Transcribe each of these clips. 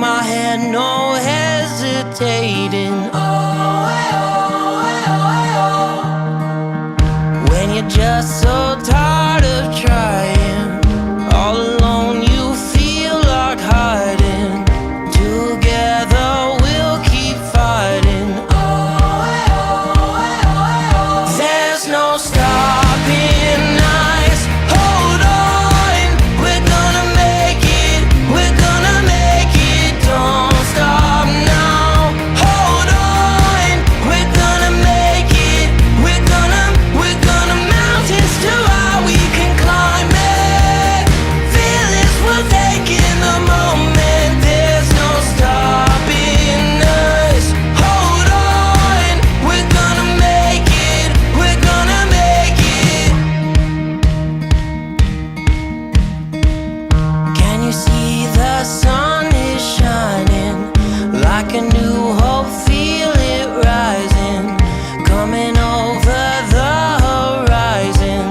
my hand, no hesitating. When you're just so tired of trying, all alone you feel like hiding. Together we'll keep fighting. There's no stopping us. Hold on, we're gonna make it. We're gonna make it. Don't stop now. Hold on, we're gonna make it. We're gonna mountains too high we can climb it. Fearless, we're taking the moment. There's no stopping us. Hold on, we're gonna make it. We're gonna make it. Can you see the sun is shining like a new hope? Feel it rising, coming over the horizon.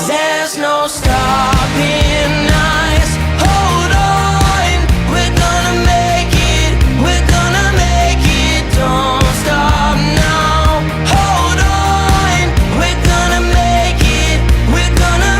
There's no stopping us. Hold on, we're gonna make it. We're gonna make it. Don't stop now. Hold on, we're gonna make it. We're gonna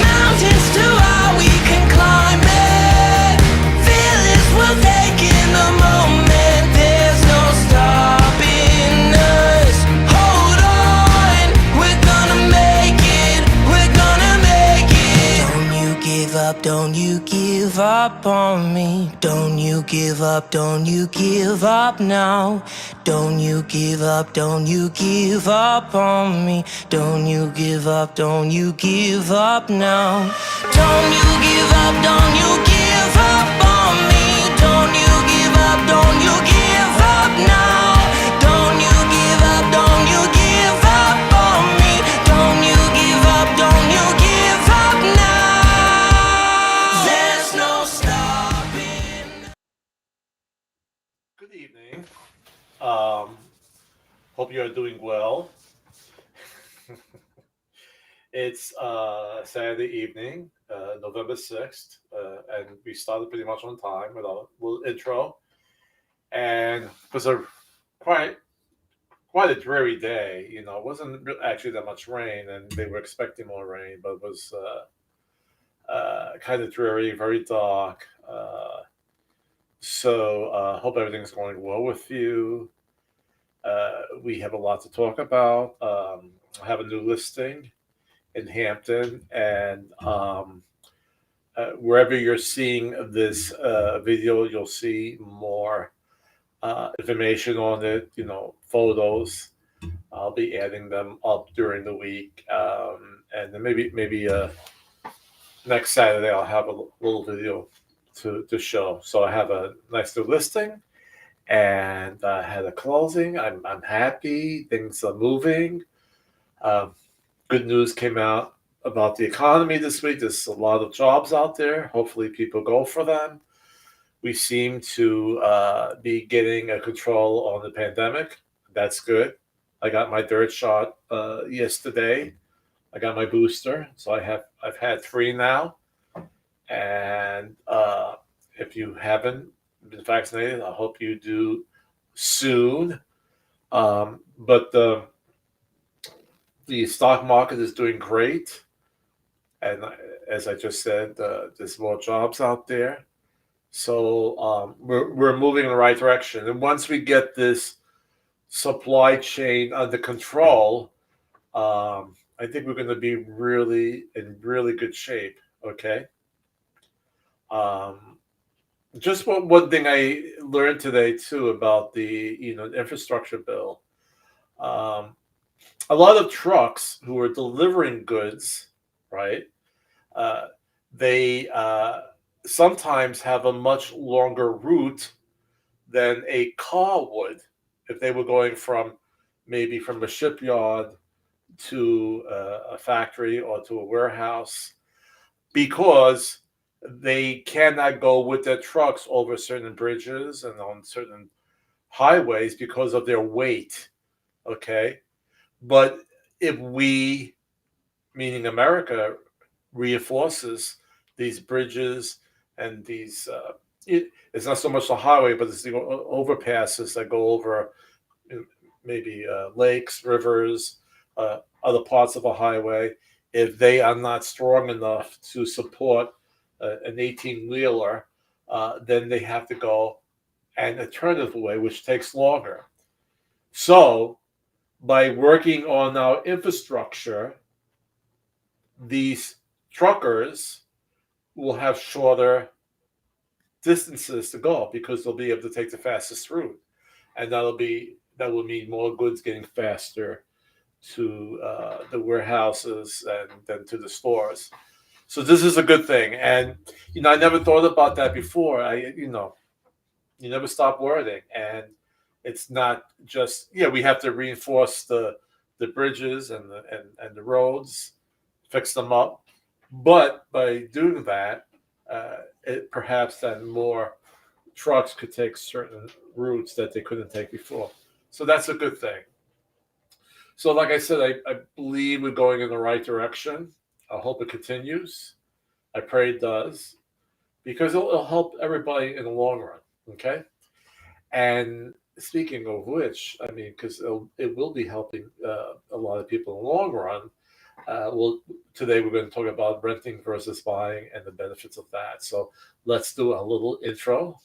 mountains too high we can climb it. Fearless, we're taking the moment. There's no stopping us. Hold on, we're gonna make it. We're gonna make it. Don't you give up, don't you give up on me. Don't you give up, don't you give up now. Don't you give up, don't you give up on me. Don't you give up, don't you give up now. Don't you give up, don't you give up on me. Don't you give up, don't you give up now. Don't you give up, don't you give up on me. Don't you give up, don't you give up now. There's no stopping. Good evening. Um, Hope you are doing well. It's Saturday evening, November 6th, and we started pretty much on time with our little intro. And it was a quite quite a dreary day. It wasn't actually that much rain, and they were expecting more rain, but it was kind of dreary, very dark. So hope everything's going well with you. We have a lot to talk about. I have a new listing in Hampton, and wherever you're seeing this video, you'll see more information on it. Photos. I'll be adding them up during the week, and then maybe next Saturday I'll have a little video to show. So I have a nice new listing, and I had a closing. I'm happy. Things are moving. Um, Good news came out about the economy this week. There's a lot of jobs out there. Hopefully, people go for them. We seem to be getting a control on the pandemic. That's good. I got my third shot yesterday. I got my booster, so I've had three now. And if you haven't been vaccinated, I hope you do soon. But the stock market is doing great, and as I just said, there's more jobs out there. So we're moving in the right direction. And once we get this supply chain under control, I think we're going to be really in really good shape. Okay. Um, just one thing I learned today too about the infrastructure bill. Um, a lot of trucks who are delivering goods, right? Uh, they sometimes have a much longer route than a car would if they were going maybe from a shipyard to a factory or to a warehouse, because they cannot go with their trucks over certain bridges and on certain highways because of their weight. Okay. But if we, meaning America, reinforces these bridges and these it's not so much the highway, but it's the overpasses that go over maybe lakes, rivers, other parts of a highway. If they are not strong enough to support an 18-wheeler, then they have to go an alternative way, which takes longer. So, by working on our infrastructure, these truckers will have shorter distances to go because they'll be able to take the fastest route, and that will mean more goods getting faster to the warehouses and then to the stores. So this is a good thing, and I never thought about that before. You never stop learning, and it's not just we have to reinforce the bridges and the roads, fix them up, but by doing that, it perhaps then more trucks could take certain routes that they couldn't take before. So that's a good thing. So, like I said, I believe we're going in the right direction. I hope it continues. I pray it does, because it'll help everybody in the long run. Okay. And speaking of which, I mean, because it will be helping a lot of people in the long run. Today we're going to talk about renting versus buying and the benefits of that. So let's do a little intro.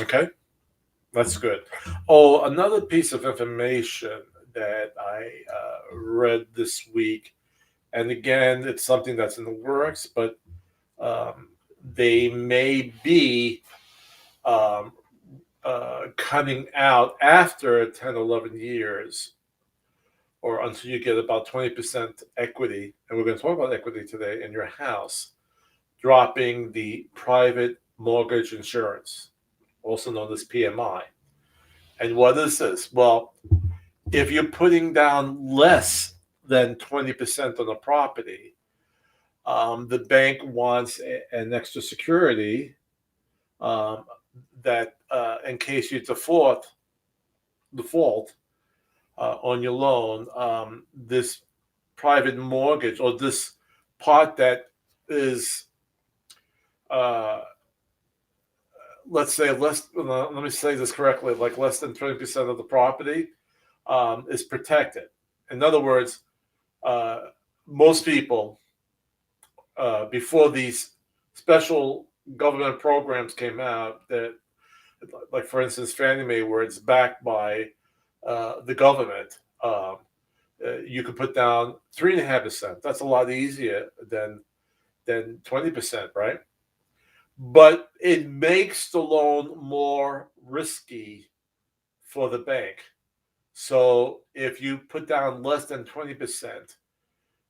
Okay, that's good. Oh, another piece of information that I read this week, and again, it's something that's in the works, but they may be um, cutting out after 10, 11 years, or until you get about 20% equity, and we're going to talk about equity today in your house, dropping the private mortgage insurance, also known as PMI. And what is this? Well, if you're putting down less than 20% on a property, the bank wants an extra security that in case you default on your loan, this private mortgage, or this part that is, let's say let me say this correctly, like less than 20% of the property is protected. In other words, most people, before these special government programs came out, that, like for instance, Fannie Mae, where it's backed by the government, you could put down 3.5%. That's a lot easier than 20%, right? But it makes the loan more risky for the bank. So if you put down less than 20%,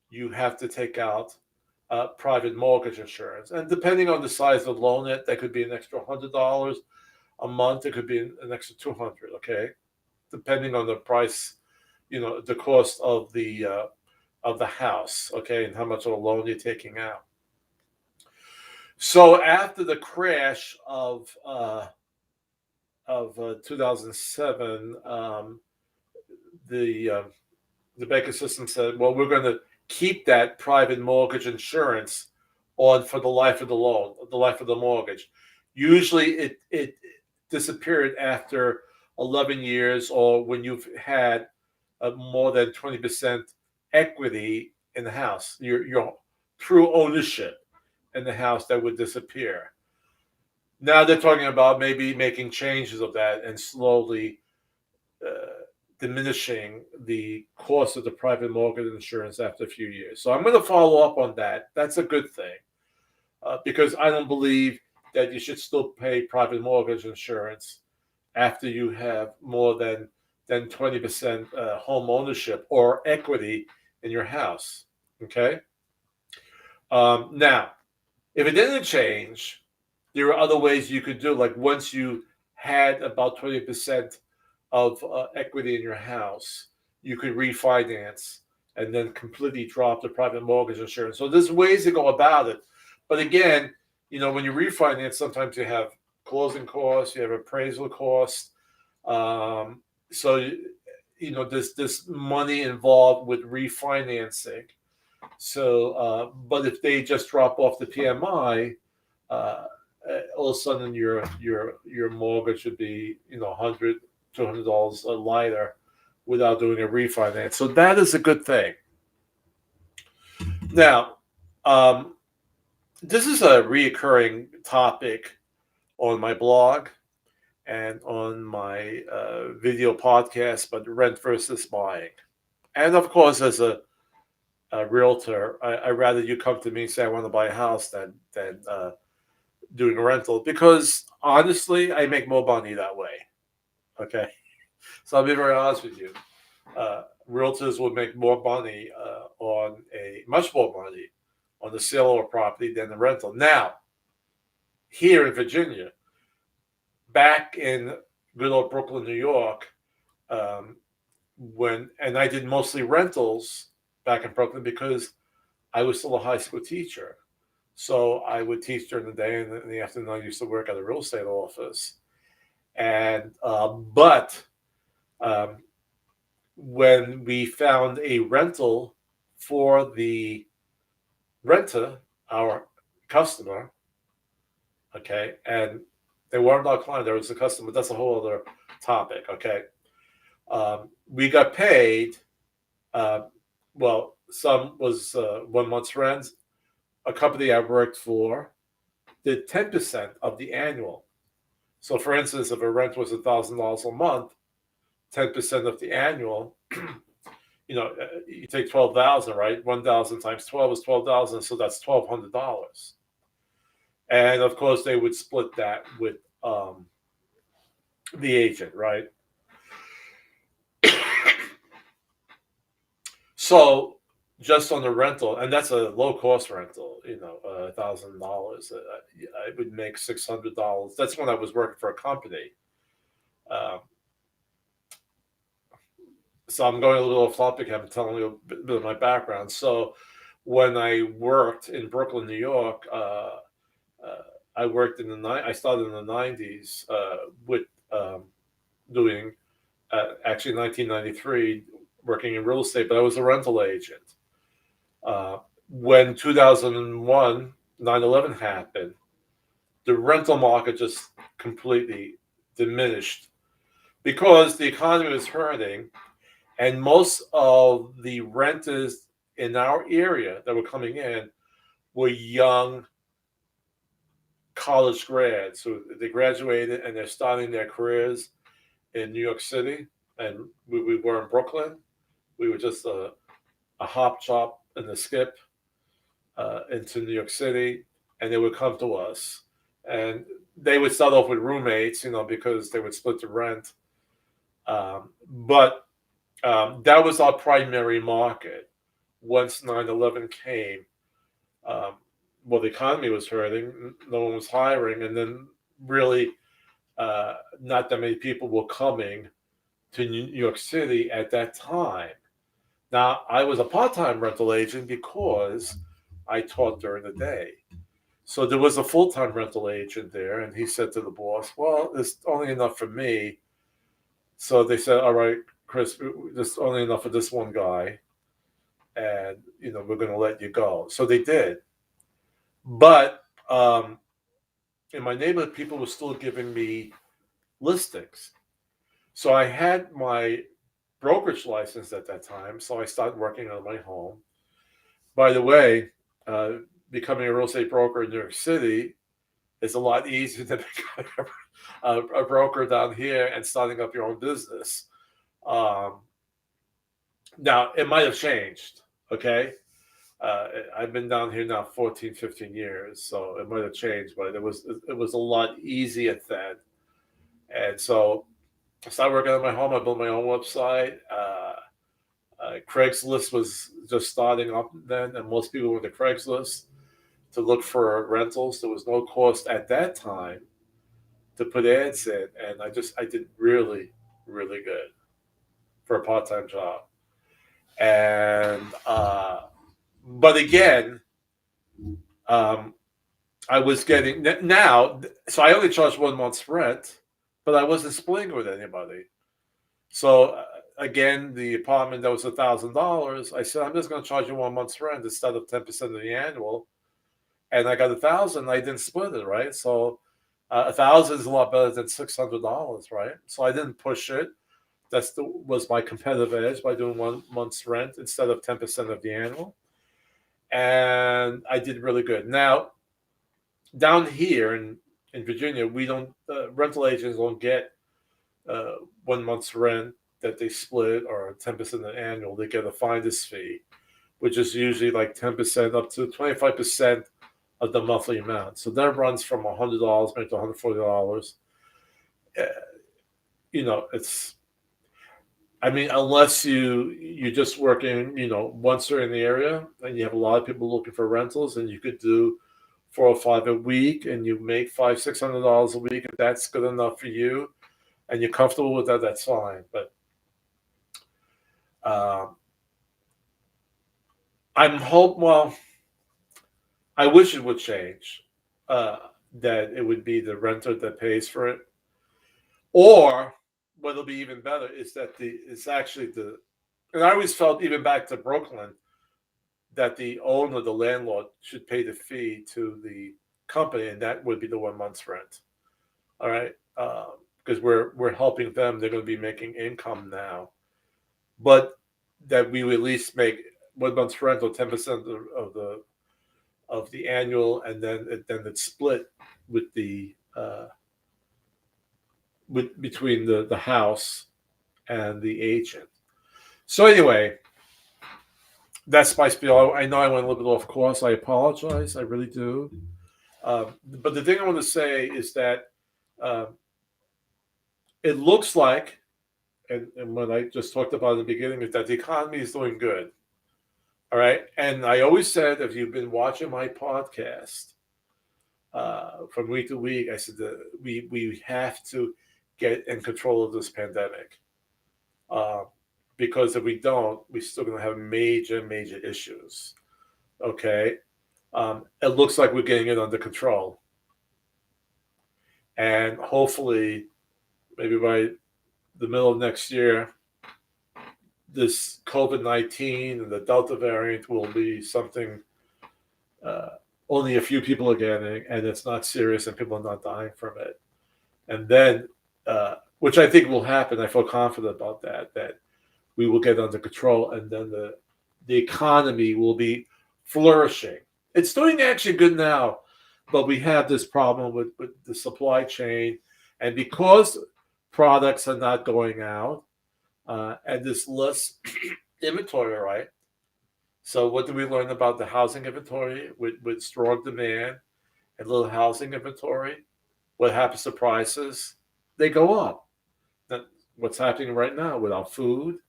you have to take out private mortgage insurance. And depending on the size of the loan, that could be an extra $100 a month. It could be an extra $200, okay? Depending on the price, the cost of the house, okay, and how much of a loan you're taking out. So after the crash of 2007, the banking system said, well, we're going to keep that private mortgage insurance on for the life of the loan, the life of the mortgage. Usually it disappeared after 11 years, or when you've had more than 20% equity in the house. Your true ownership in the house that would disappear. Now they're talking about maybe making changes of that and slowly diminishing the cost of the private mortgage insurance after a few years. So I'm going to follow up on that. That's a good thing because I don't believe that you should still pay private mortgage insurance after you have more than 20% home ownership or equity in your house. Okay. Now, if it didn't change, there are other ways you could do. Like once you had about 20% of equity in your house, you could refinance and then completely drop the private mortgage insurance. So there's ways to go about it. But again, when you refinance, sometimes you have closing costs, you have appraisal costs. So there's this money involved with refinancing. So, but if they just drop off the PMI, all of a sudden your mortgage would be $100, $200 lighter without doing a refinance. So that is a good thing. Now, this is a reoccurring topic on my blog and on my video podcast, but rent versus buying. And of course, as a realtor, I'd rather you come to me and say I want to buy a house than doing a rental, because honestly, I make more money that way. Okay, so I'll be very honest with you. Realtors will make more money much more money on the sale of a property than the rental. Now, here in Virginia, back in good old Brooklyn, New York, and I did mostly rentals back in Brooklyn because I was still a high school teacher. So I would teach during the day, and in the afternoon I used to work at a real estate office. And but when we found a rental for the renter, our customer, okay, and they weren't our client, there was a customer. That's a whole other topic, okay. We got paid. Well, some was 1 month's rent. A company I worked for did 10% of the annual. So, for instance, if a rent was $1,000 a month, 10% of the annual, you take 12,000, right? 1,000 times 12 is 12,000, so that's $1,200. And of course, they would split that with the agent, right? So just on the rental, and that's a low cost rental, $1,000. I would make $600. That's when I was working for a company. So I'm going a little off topic. I'm telling you a bit of my background. So when I worked in Brooklyn, New York, I worked I started in the 90s with doing, actually 1993, working in real estate, but I was a rental agent. When 2001, 9/11 happened, the rental market just completely diminished because the economy was hurting, and most of the renters in our area that were coming in were young college grads. So they graduated and they're starting their careers in New York City, and we were in Brooklyn. We were just a hop, chop, and a skip into New York City, and they would come to us. And they would start off with roommates, because they would split the rent. But that was our primary market. Once 9/11 came, the economy was hurting. No one was hiring. And then really not that many people were coming to New York City at that time. Now, I was a part-time rental agent because I taught during the day. So there was a full-time rental agent there, and he said to the boss, well, there's only enough for me. So they said, all right, Chris, there's only enough for this one guy, and, we're going to let you go. So they did. But in my neighborhood, people were still giving me listings. So I had my brokerage license at that time, so I started working on my home. By the way, becoming a real estate broker in New York City is a lot easier than becoming a broker down here and starting up your own business. Um, Now, it might have changed, okay? I've been down here now 14, 15 years, so it might have changed, but it was a lot easier then. And so I started working on my home. I built my own website. Craigslist was just starting up then, and most people went to Craigslist to look for rentals. There was no cost at that time to put ads in, and I did really, really good for a part-time job. And but again, um, I was getting now. So I only charged 1 month's rent, but I wasn't splitting with anybody. So again, the apartment that was $1,000, I said I'm just going to charge you 1 month's rent instead of 10% of the annual, and I got 1,000. I didn't split it, right? So 1,000 is a lot better than $600, right? So I didn't push it. Was my competitive edge by doing 1 month's rent instead of 10% of the annual. And I did really good. Now, down here in Virginia, we don't, rental agents don't get 1 month's rent that they split or 10% of the annual. They get a finder's fee, which is usually like 10% up to 25% of the monthly amount. So that runs from $100 maybe to $140. It's, I mean, unless you're just working, once you're in the area and you have a lot of people looking for rentals, and you could do 4 or 5 a week, and you make $500-$600 a week. If that's good enough for you, and you're comfortable with that, that's fine. But well, I wish it would change. That it would be the renter that pays for it, or what'll be even better is that and I always felt, even back to Brooklyn, that the owner, the landlord, should pay the fee to the company, and that would be the 1 month's rent. All right, because we're helping them. They're going to be making income now, but that we would at least make 1 month's rent or 10% of the annual, and then it's split with the between the house and the agent. So anyway, that's my spiel. I know I went a little bit off course. I apologize. I really do. But the thing I want to say is that it looks like, and what I just talked about in the beginning, is that the economy is doing good. All right. And I always said, if you've been watching my podcast from week to week, I said that we have to get in control of this pandemic. Because if we don't, we're still going to have major, major issues. Okay. It looks like we're getting it under control. And hopefully, maybe by the middle of next year, this COVID-19 and the Delta variant will be something only a few people are getting, and it's not serious, and people are not dying from it. And then, which I think will happen, I feel confident about that we will get under control, and then the economy will be flourishing. It's doing actually good now, but we have this problem with the supply chain, and because products are not going out, and there's less inventory, right? So what do we learn about the housing inventory? With strong demand and little housing inventory, what happens to prices? They go up. Then what's happening right now with our food,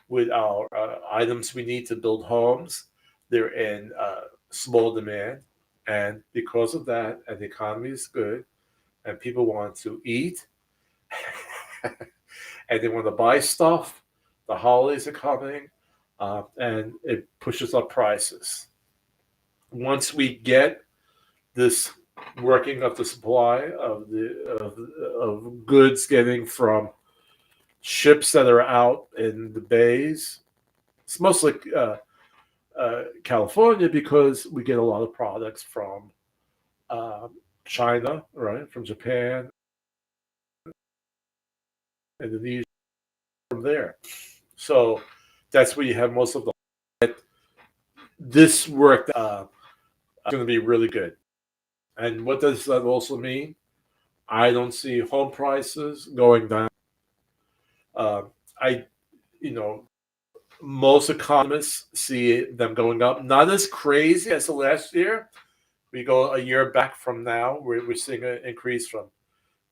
with our items we need to build homes, they're in small demand. And because of that, and the economy is good, and people want to eat, and they want to buy stuff, the holidays are coming, and it pushes up prices. Once we get this working of the supply of goods getting from ships that are out in the bays, it's mostly California, because we get a lot of products from China, right, from Japan, Indonesia, from there. So that's where you have most of this work. going to be really good. And what does that also mean? I don't see home prices going down. Uh, I, you know, most economists see them going up, not as crazy as the last year. We go a year back from now, we're seeing an increase from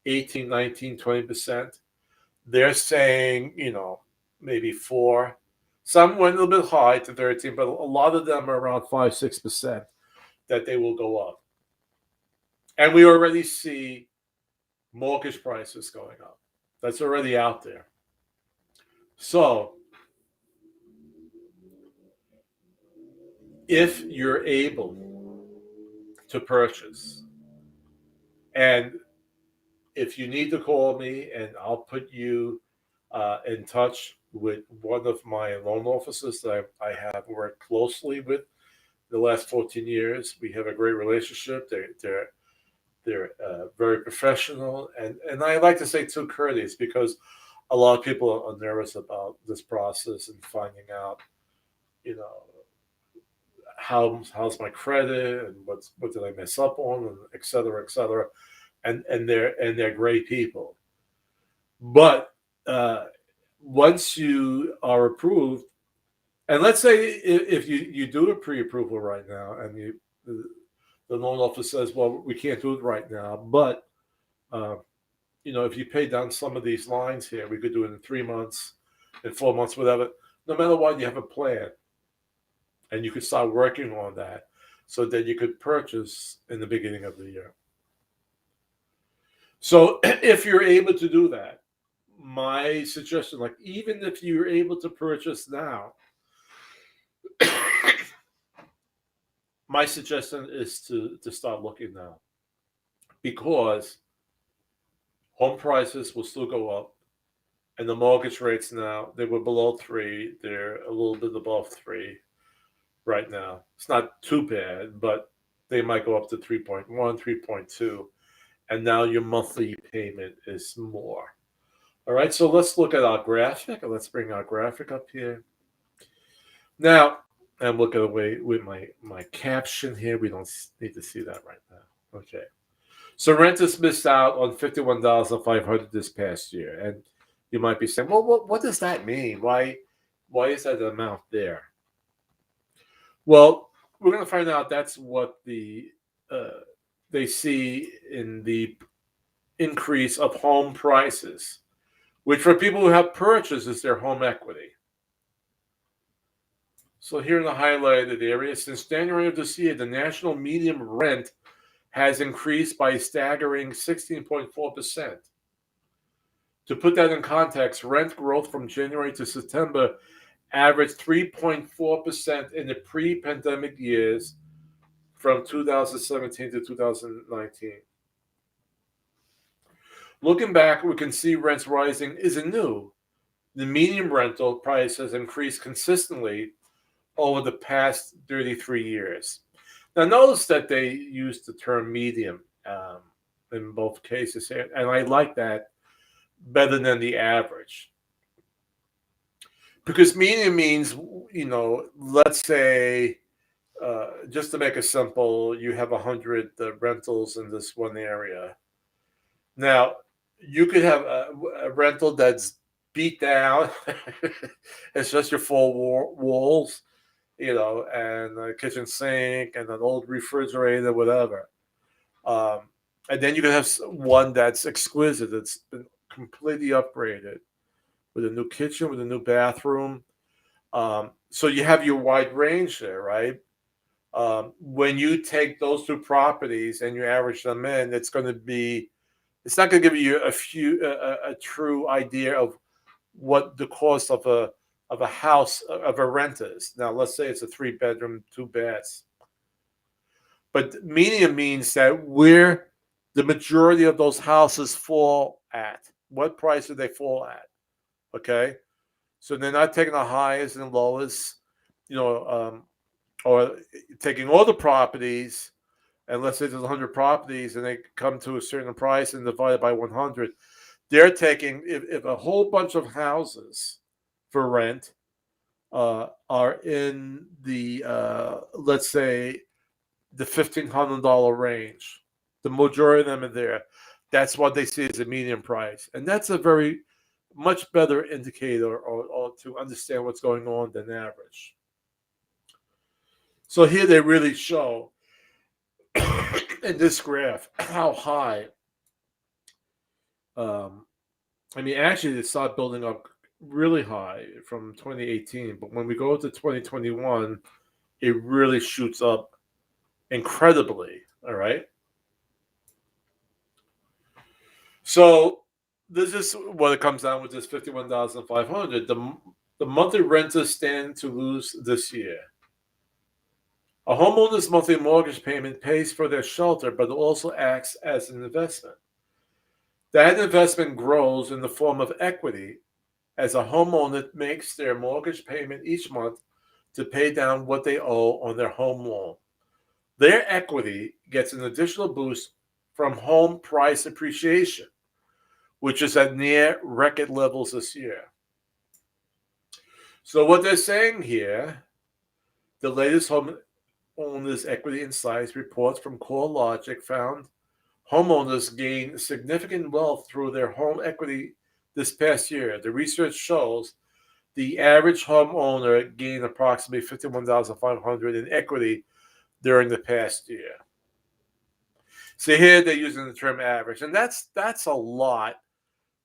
18, 19, 20%. They're saying, maybe 4. Some went a little bit high to 13, but a lot of them are around 5, 6% that they will go up. And we already see mortgage prices going up. That's already out there. So if you're able to purchase, and if you need to call me, and I'll put you in touch with one of my loan officers that I have worked closely with the last 14 years. We have a great relationship. They're very professional, and I like to say too courteous, because a lot of people are nervous about this process and finding out, how's my credit, and what did I mess up on, and et cetera, et cetera. And they're great people. But once you are approved, and let's say if you do a pre-approval right now, and the loan officer says, well, we can't do it right now, but if you pay down some of these lines here, we could do it in 3 months, in 4 months, whatever. No matter what, you have a plan, and you could start working on that so that you could purchase in the beginning of the year. So if you're able to do that, my suggestion, like even if you're able to purchase now, my suggestion is to start looking now, because home prices will still go up, and the mortgage rates now, they were below 3. They're a little bit above 3 right now. It's not too bad, but they might go up to 3.1, 3.2, and now your monthly payment is more. All right, so let's look at our graphic. Let's bring our graphic up here. Now, I'm looking away with my caption here. We don't need to see that right now. Okay. So renters missed out on $51,500 this past year. And you might be saying, well, what does that mean? Why is that amount there? Well, we're going to find out that's what they see in the increase of home prices, which for people who have purchased is their home equity. So here in the highlighted area, since January of this year, the national median rent has increased by a staggering 16.4%. To put that in context, rent growth from January to September averaged 3.4% in the pre-pandemic years from 2017 to 2019. Looking back, we can see rents rising isn't new. The median rental price has increased consistently over the past 33 years. Now, notice that they use the term median in both cases here, and I like that better than the average. Because median means, let's say, just to make it simple, you have 100 rentals in this one area. Now, you could have a rental that's beat down. It's just your four walls, and a kitchen sink and an old refrigerator, whatever. And then you can have one that's exquisite. It's been completely upgraded with a new kitchen, with a new bathroom. So you have your wide range there, right? When you take those two properties and you average them in, it's not going to give you a true idea of what the cost of a house, of a rent is. Now, let's say it's a 3-bedroom, 2 baths. But median means that where the majority of those houses fall at. What price do they fall at? Okay? So they're not taking the highest and lowest, or taking all the properties, and let's say there's 100 properties and they come to a certain price and divide it by 100. They're taking, if a whole bunch of houses for rent are in the, let's say, the $1,500 range. The majority of them are there. That's what they see as a median price. And that's a very much better indicator or to understand what's going on than average. So here they really show in this graph how high. Actually, they start building up really high from 2018, but when we go to 2021, it really shoots up incredibly. All right. So this is what it comes down with this 51,500. The monthly renters stand to lose this year. A homeowner's monthly mortgage payment pays for their shelter, but also acts as an investment. That investment grows in the form of equity as a homeowner makes their mortgage payment each month to pay down what they owe on their home loan. Their equity gets an additional boost from home price appreciation, which is at near record levels this year. So what they're saying here, the latest homeowners equity insights report from CoreLogic found homeowners gained significant wealth through their home equity this past year. The research shows the average homeowner gained approximately $51,500 in equity during the past year. So here they're using the term average, and that's a lot.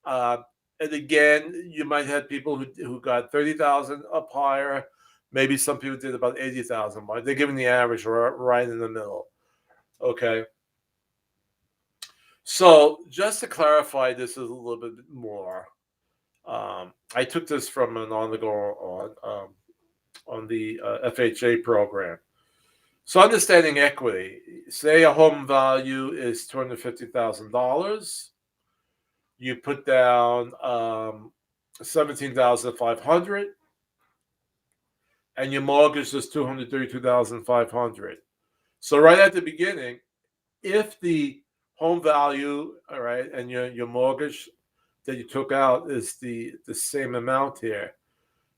And again, you might have people who got 30,000 up higher. Maybe some people did about 80,000, but they're giving the average right in the middle. Okay. So just to clarify this a little bit more, I took this from an on the FHA program. So understanding equity, say a home value is $250,000. You put down $17,500, and your mortgage is $232,500. So right at the beginning, if the home value, all right, and your mortgage that you took out is the same amount here,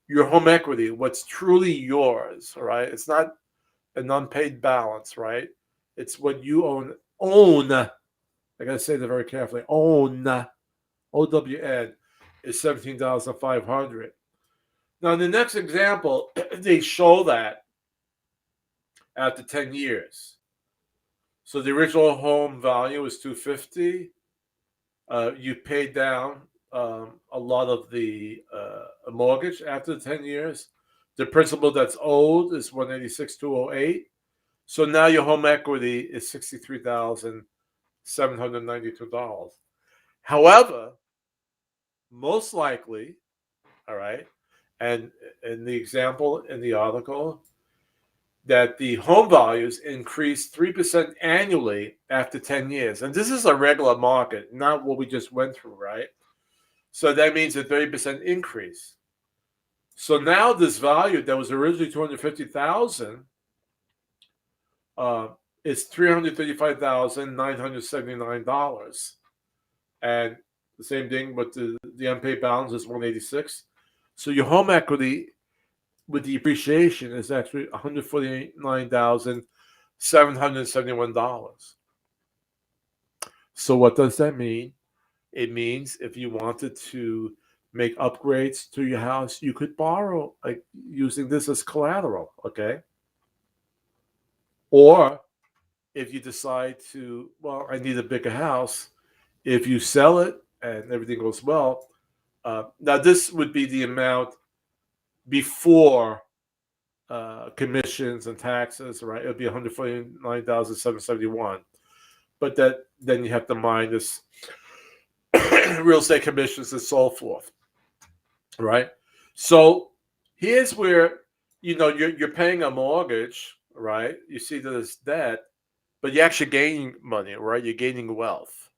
your home equity, what's truly yours, all right, it's not an unpaid balance, right? It's what you own. I gotta say that very carefully. Own, OWN, is $17,500. Now, in the next example, they show that after 10 years. So the original home value is $250,000. You paid down a lot of the mortgage after the 10 years. The principal that's owed is $186,208. So now your home equity is $63,792. However, most likely, all right, and in the example in the article, that the home values increase 3% annually after 10 years. And this is a regular market, not what we just went through, right? So that means a 30% increase. So now this value that was originally $250,000 is $335,979. And the same thing with the unpaid balance is $186,000. So your home equity with the appreciation is actually $149,771. So what does that mean? It means if you wanted to make upgrades to your house, you could borrow, like using this as collateral, okay? Or if you decide to, well, I need a bigger house, if you sell it and everything goes well, now this would be the amount before commissions and taxes, right? It would be $149,771. But then you have to minus real estate commissions and so forth, right? So here's where you're paying a mortgage, right? You see that it's debt, but you're actually gaining money, right? You're gaining wealth.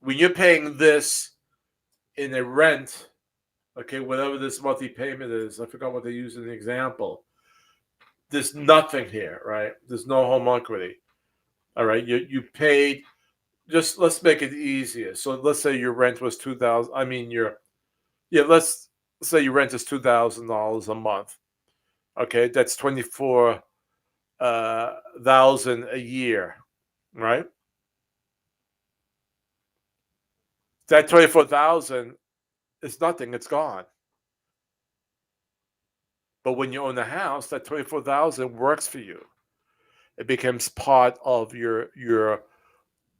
When you're paying this in a rent, okay, whatever this monthly payment is, I forgot what they use in the example. There's nothing here, right? There's no home equity. All right, you paid. Just let's make it easier. So let's say your rent was $2,000. Let's say your rent is $2,000 a month. Okay, that's 24 thousand a year, right? That 24,000 is nothing; it's gone. But when you own a house, that 24,000 works for you. It becomes part of your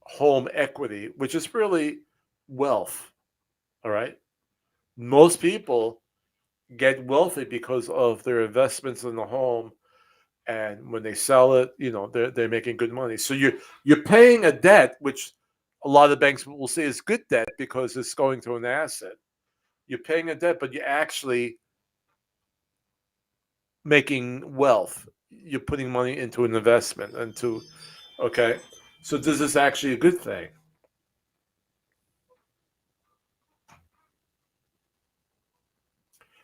home equity, which is really wealth. All right. Most people get wealthy because of their investments in the home, and when they sell it, they're making good money. So you're paying a debt, which a lot of banks will say is good debt because it's going to an asset. You're paying a debt, but you're actually making wealth. You're putting money into an investment, okay. So this is actually a good thing.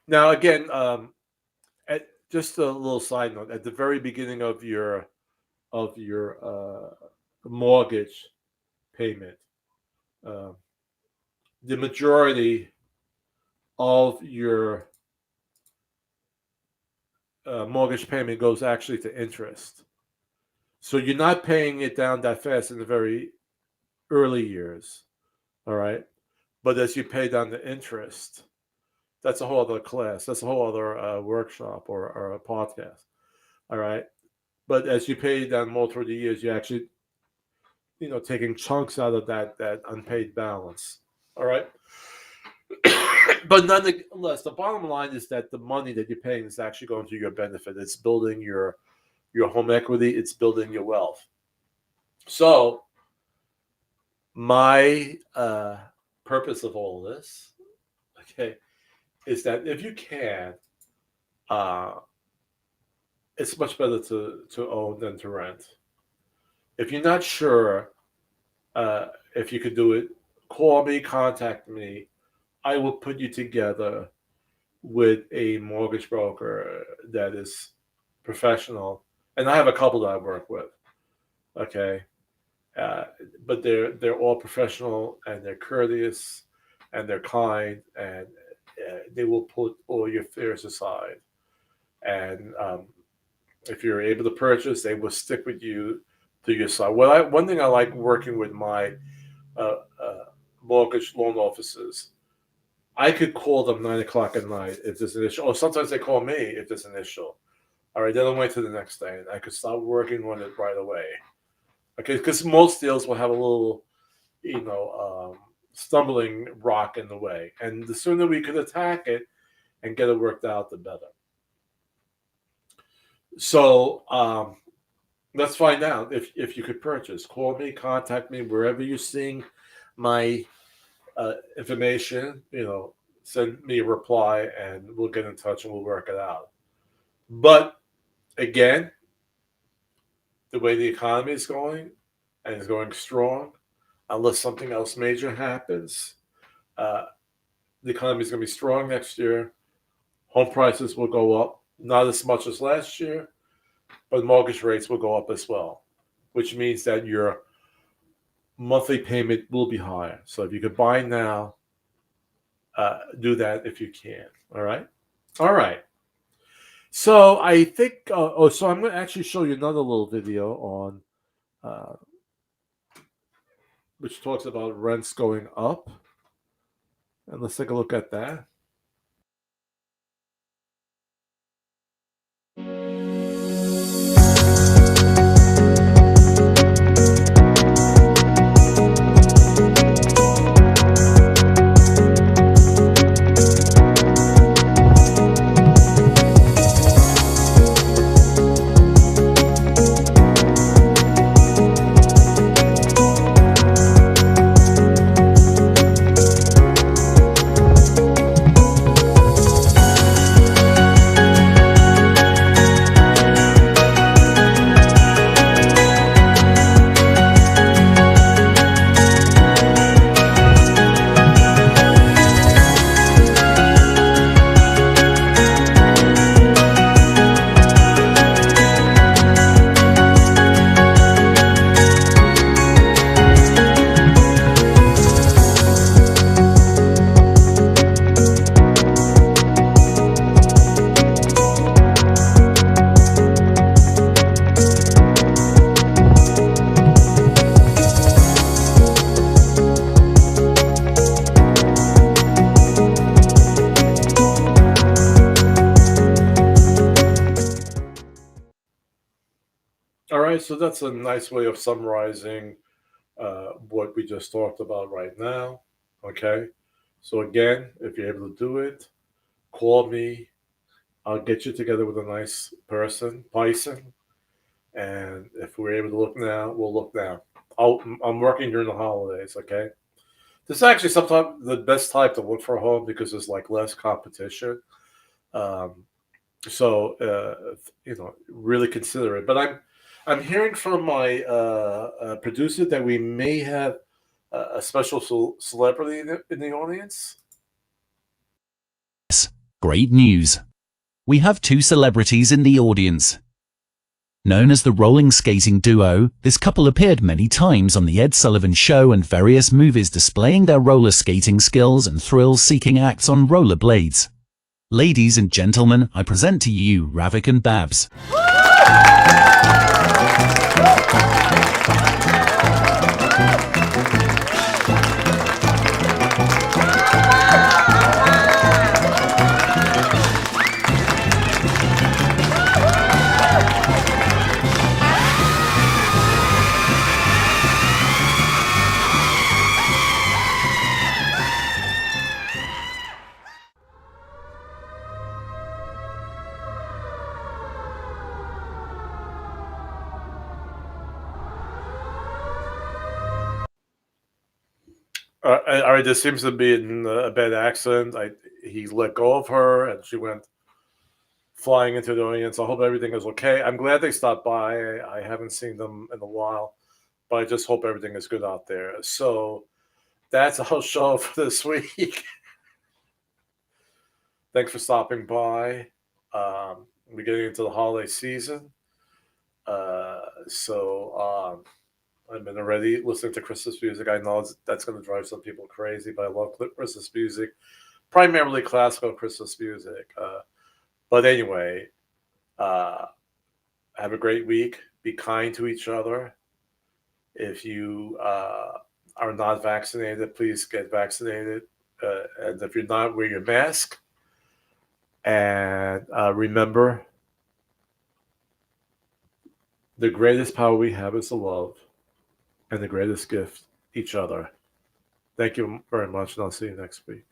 Now again, just a little side note: at the very beginning of your mortgage payment, uh, the majority of your mortgage payment goes actually to interest. So you're not paying it down that fast in the very early years, all right? But as you pay down the interest, that's a whole other class. That's a whole other workshop or a podcast, all right? But as you pay down more through the years, you're actually, taking chunks out of that unpaid balance, all right? But nonetheless, the bottom line is that the money that you're paying is actually going to your benefit. It's building your home equity. It's building your wealth. So my purpose of all this, okay, is that if you can, it's much better to own than to rent. If you're not sure if you could do it, call me, contact me. I will put you together with a mortgage broker that is professional, and I have a couple that I work with. Okay, but they're all professional, and they're courteous, and they're kind, and they will put all your fears aside. And if you're able to purchase, they will stick with you to your side. One thing I like working with my mortgage loan officers, I could call them 9 o'clock at night if there's an issue, or sometimes they call me if there's an issue. All right, they don't wait till the next day, and I could start working on it right away. Okay, because most deals will have a little, stumbling rock in the way, and the sooner we could attack it and get it worked out, the better. So let's find out if you could purchase. Call me, contact me wherever you're seeing my information. Send me a reply, and we'll get in touch and we'll work it out. But again, the way the economy is going, and is going strong, unless something else major happens, the economy is going to be strong next year. Home prices will go up, not as much as last year, but mortgage rates will go up as well, which means that your monthly payment will be higher. So if you could buy now, do that if you can. All right. So I think. So I'm going to actually show you another little video on, which talks about rents going up, and let's take a look at that. So that's a nice way of summarizing what we just talked about right now. Okay. So again, if you're able to do it, call me. I'll get you together with a nice person, and if we're able to look now, we'll look now. I'm working during the holidays. Okay. This is actually sometimes the best time to look for a home because there's like less competition. Um, so really consider it. But I'm hearing from my producer that we may have a special celebrity in the audience. Great news. We have two celebrities in the audience. Known as the rolling skating duo, this couple appeared many times on The Ed Sullivan Show and various movies displaying their roller skating skills and thrill-seeking acts on rollerblades. Ladies and gentlemen, I present to you Ravik and Babs. All right, there seems to be a bad accident. He let go of her, and she went flying into the audience. I hope everything is okay. I'm glad they stopped by. I haven't seen them in a while, but I just hope everything is good out there. So that's our show for this week. Thanks for stopping by. We're getting into the holiday season. I've been already listening to Christmas music. I know that's going to drive some people crazy, but I love Christmas music, primarily classical Christmas music. But anyway, have a great week. Be kind to each other. If you are not vaccinated, please get vaccinated. And if you're not, wear your mask. And remember, the greatest power we have is the love, and the greatest gift, each other. Thank you very much, and I'll see you next week.